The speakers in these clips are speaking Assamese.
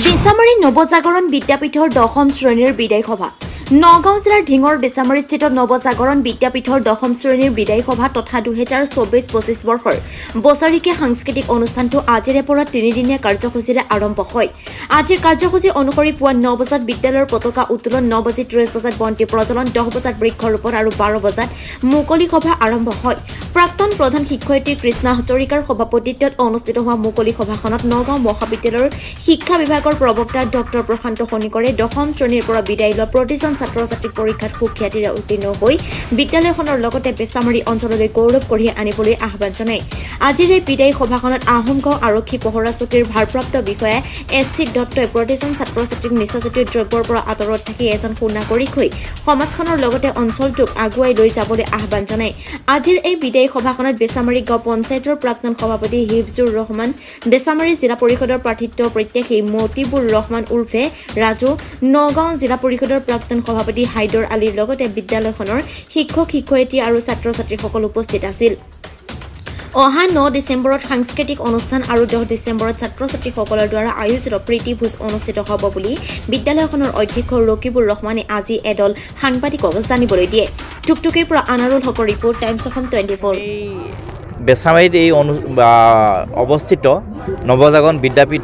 বেছামাৰী নৱজাগৰণ বিদ্যাপীঠৰ 10ম শ্ৰেণীৰ বিদায় সভা। নগাঁও জিলাৰ ঢিঙৰ বেছামাৰীস্থিত নৱজাগৰণ বিদ্যাপীঠৰ 10ম শ্ৰেণীৰ বিদায় সভা তথা 2024-25 বৰ্ষৰ বছৰিকীয়া সাংস্কৃতিক অনুষ্ঠানটো আজিৰে পৰা 3দিনীয়া কাৰ্যসূচীৰে আৰম্ভ হয়। আজিৰ কাৰ্যসূচী অনুসৰি পুৱা 9 বজাত বিদ্যালয়ৰ পতাকা উত্তোলন, 9:30 বজাত বন্তি প্ৰজ্বলন, 10 বজাত বৃক্ষৰোপণ আৰু 12 বজাত মুকলি সভা আৰম্ভ হয়। প্ৰাক্তন প্ৰধান শিক্ষয়িত্ৰী কৃষ্ণা হাজৰিকাৰ সভাপতিত্বত অনুষ্ঠিত হোৱা মুকলি সভাখনত নগাঁও মহাবিদ্যালয়ৰ শিক্ষা বিভাগৰ প্ৰবক্তা ডক্টৰ প্ৰশান্ত খনিকৰে 10ম শ্ৰেণীৰ পৰা বিদায় লোৱা প্ৰতিজন ছাত্ৰ-ছাত্ৰীক পৰীক্ষাত সুখ্যাতিৰে উত্তীৰ্ণ হৈ বিদ্যালয়খনৰ লগতে বেছামাৰী অঞ্চললৈ গৌৰৱ কঢ়িয়াই আনিবলৈ আহ্বান জনায়। আজিৰ এই বিদায় সভাখনত আহোমগাঁও আৰক্ষী পহৰা চকীৰ ভাৰপ্ৰাপ্ত বিষয়া এছ.চি. দত্তই প্ৰতিজন ছাত্ৰ-ছাত্ৰীক নিচাজাতীয় দ্ৰব্যৰ পৰা আঁতৰত থাকি এজন সুনাগৰিক হৈ সমাজখনৰ লগতে অঞ্চলটোক আগুৱাই লৈ যাবলৈ আহ্বান জনায়। আজিৰ এই বিদায় সভাখনত বেছামাৰী গাঁও পঞ্চায়তৰ প্ৰাক্তন সভাপতি হিফজুৰ ৰহমান, বেছামাৰী জিলা পৰিষদৰ প্ৰাৰ্থিত্ব প্ৰত্যাশী মতিবুৰ ৰহমান উৰ্ফে ৰাজু, নগাঁও জিলা পৰিষদৰ প্ৰাক্তন সভাপতি হাইদৰ আলীৰ লগতে বিদ্যালয়খনৰ শিক্ষক-শিক্ষয়িত্ৰী আৰু ছাত্ৰ-ছাত্ৰীসকল উপস্থিত আছিল। অহা 9 ডিচেম্বৰত সাংস্কৃতিক অনুষ্ঠান আৰু 10 ডিচেম্বৰত ছাত্ৰ-ছাত্ৰীসকলৰ দ্বাৰা আয়োজিত প্ৰীতিভোজ অনুষ্ঠিত হ'ব বুলি বিদ্যালয়খনৰ অধ্যক্ষ ৰকিবুৰ ৰহমানে আজি এডল সাংবাদিকক জানিবলৈ দিয়ে। টুকটুকিৰ পৰা আনাৰুল হকৰ ৰিপৰ্ট, টাইমছ অসম 24। বেছামাৰীত এই অৱস্থিত নৱজাগৰণ বিদ্যাপীঠ,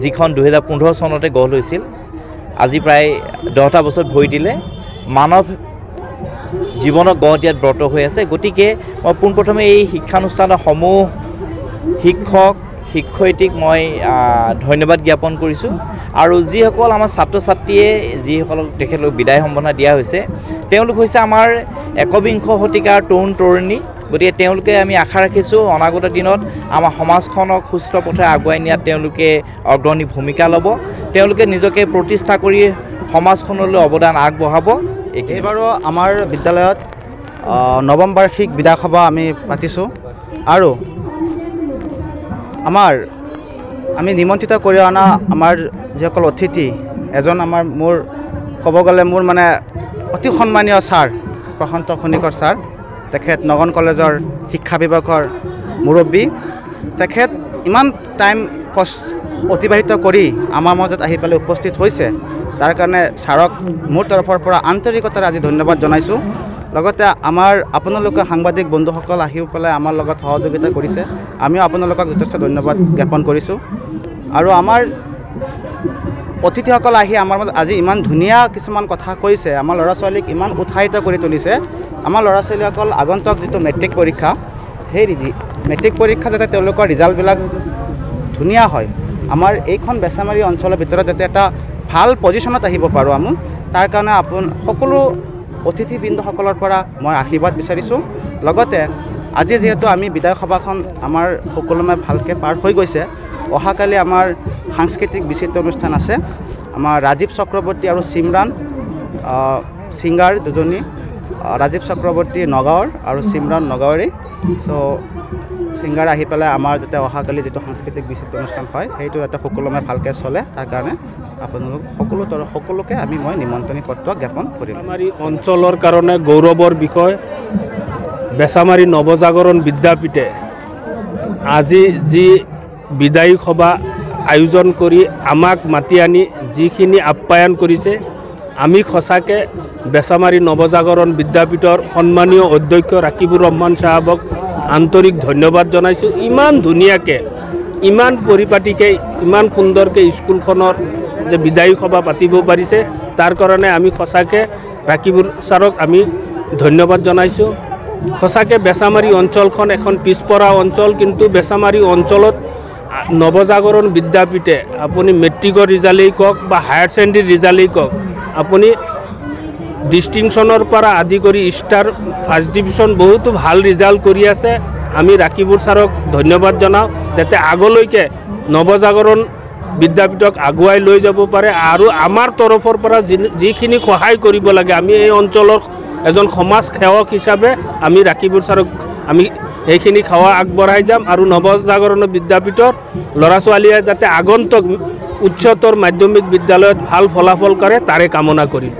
যিখন 2015 চনতে গঢ় লৈছিল, আজি প্ৰায় 10টা বছৰ ভৰি দিলে। মানৱ জীৱনক গঢ় দিয়াত ব্ৰত হৈ আছে। গতিকে মই পোনপ্ৰথমে এই শিক্ষানুষ্ঠানৰ সমূহ শিক্ষক শিক্ষয়িত্ৰীক মই ধন্যবাদ জ্ঞাপন কৰিছোঁ। আৰু যিসকল আমাৰ ছাত্ৰ ছাত্ৰীয়ে যিসকলক তেখেতলোক বিদায় সম্বৰ্ধনা দিয়া হৈছে, তেওঁলোক হৈছে আমাৰ একবিংশ শতিকাৰ তৰুণ তৰুণী। গতিকে তেওঁলোকে আমি আশা ৰাখিছোঁ অনাগত দিনত আমাৰ সমাজখনক সুস্থ পথে আগুৱাই নিয়াত তেওঁলোকে অগ্ৰণী ভূমিকা ল'ব। তেওঁলোকে নিজকে প্ৰতিষ্ঠা কৰি সমাজখনলৈ অৱদান আগবঢ়াব। এইবাৰো আমাৰ বিদ্যালয়ত 9ম বাৰ্ষিক বিদায় সভা আমি পাতিছোঁ আৰু আমি নিমন্ত্ৰিত কৰি অনা আমাৰ যিসকল অতিথি, এজন মোৰ ক'ব গ'লে মোৰ মানে অতি সন্মানীয় ছাৰ প্ৰশান্ত খনিকৰ ছাৰ, তেখেত নগন কলেজৰ শিক্ষা বিভাগৰ মুৰব্বী। তেখেত ইমান টাইম অতিবাহিত কৰি আমাৰ মাজত আহি পেলাই উপস্থিত হৈছে, তাৰ কাৰণে ছাৰক মোৰ তৰফৰ পৰা আন্তৰিকতাৰে আজি ধন্যবাদ জনাইছোঁ। লগতে আপোনালোকে সাংবাদিক বন্ধুসকল আহি পেলাই আমাৰ লগত সহযোগিতা কৰিছে, আমিও আপোনালোকক যথেষ্ট ধন্যবাদ জ্ঞাপন কৰিছোঁ। আৰু আমাৰ অতিথিসকল আহি আমাৰ মাজত আজি ইমান ধুনীয়া কিছুমান কথা কৈছে, আমাৰ ল'ৰা ছোৱালীক ইমান উৎসাহিত কৰি তুলিছে। আমাৰ ল'ৰা ছোৱালীসকল আগন্তুক যিটো মেট্ৰিক পৰীক্ষা, সেই মেট্ৰিক পৰীক্ষা যাতে তেওঁলোকৰ ৰিজাল্টবিলাক ধুনীয়া হয়, আমাৰ এইখন বেছামাৰী অঞ্চলৰ ভিতৰত যাতে এটা ভাল পজিশ্যনত আহিব পাৰোঁ আমি, তাৰ কাৰণে সকলো অতিথিবৃন্দসকলৰ পৰা মই আশীৰ্বাদ বিচাৰিছোঁ। লগতে আজি যিহেতু আমি বিদায় সভাখন আমাৰ সকলোমে ভালকৈ পাৰ হৈ গৈছে, অহাকালি আমাৰ সাংস্কৃতিক বিচিত্ৰ অনুষ্ঠান আছে। আমাৰ ৰাজীৱ চক্ৰৱৰ্তী আৰু চিমৰান ছিংগাৰ দুজনী, ৰাজীৱ চক্ৰৱৰ্তী নগাঁৱৰ আৰু চিমৰান নগাঁৱৰে। ছিংগাৰ আহি পেলাই আমাৰ যাতে অহাকালি যিটো সাংস্কৃতিক বিচিত্ৰ অনুষ্ঠান হয়, সেইটো যাতে সকলোমে ভালকৈ চলে, তাৰ কাৰণে আপোনালোক সকলোকে মই নিমন্ত্ৰণী পত্ৰ জ্ঞাপন কৰিম। বেছামাৰী অঞ্চলৰ কাৰণে গৌৰৱৰ বিষয়। বেছামাৰী নৱজাগৰণ বিদ্যাপীঠে আজি যি বিদায়ী সভা আয়োজন কৰি আমাক মাতি আনি যিখিনি আপ্যায়ন কৰিছে, আমি সঁচাকৈ বেছামাৰী নৱজাগৰণ বিদ্যাপীঠৰ সন্মানীয় অধ্যক্ষ ৰাকিবুৰ ৰহমান চাহাবক আন্তৰিক ধন্যবাদ জনাইছোঁ। ইমান ধুনীয়াকৈ, ইমান পৰিপাটিকৈ, ইমান সুন্দৰকৈ স্কুলখনৰ যে বিদায়ী সভা পাতিব পাৰিছে, তাৰ কাৰণে আমি সঁচাকৈ ৰাকিবুৰ ছাৰক আমি ধন্যবাদ জনাইছোঁ। সঁচাকৈ বেছামাৰী অঞ্চলখন এখন পিছপৰা অঞ্চল, কিন্তু বেছামাৰী অঞ্চলত নৱজাগৰণ বিদ্যাপীঠে আপুনি মেট্ৰিকৰ ৰিজাল্টেই কওক বা হায়াৰ ছেকেণ্ডেৰী ৰিজাল্টেই কওক, আপুনি ডিষ্টিংশ্যনৰ পৰা আদি কৰি ষ্টাৰ, ফাৰ্ষ্ট ডিভিজন বহুতো ভাল ৰিজাল্ট কৰি আছে। আমি ৰাকিবুৰ ছাৰক ধন্যবাদ জনাওঁ, যাতে আগলৈকে নৱজাগৰণ বিদ্যাপীঠক আগুৱাই লৈ যাব পাৰে। আৰু আমাৰ তৰফৰ পৰা যিখিনি সহায় কৰিব লাগে, আমি এই অঞ্চলৰ এজন সমাজ সেৱক হিচাপে আমি ৰাকিবুৰ ছাৰক আমি সেইখিনি সেৱা আগবঢ়াই যাম। আৰু নৱজাগৰণ বিদ্যাপীঠৰ ল'ৰা ছোৱালীয়ে যাতে আগন্তুক উচ্চতৰ মাধ্যমিক বিদ্যালয়ত ভাল ফলাফল কৰে, তাৰে কামনা কৰিম।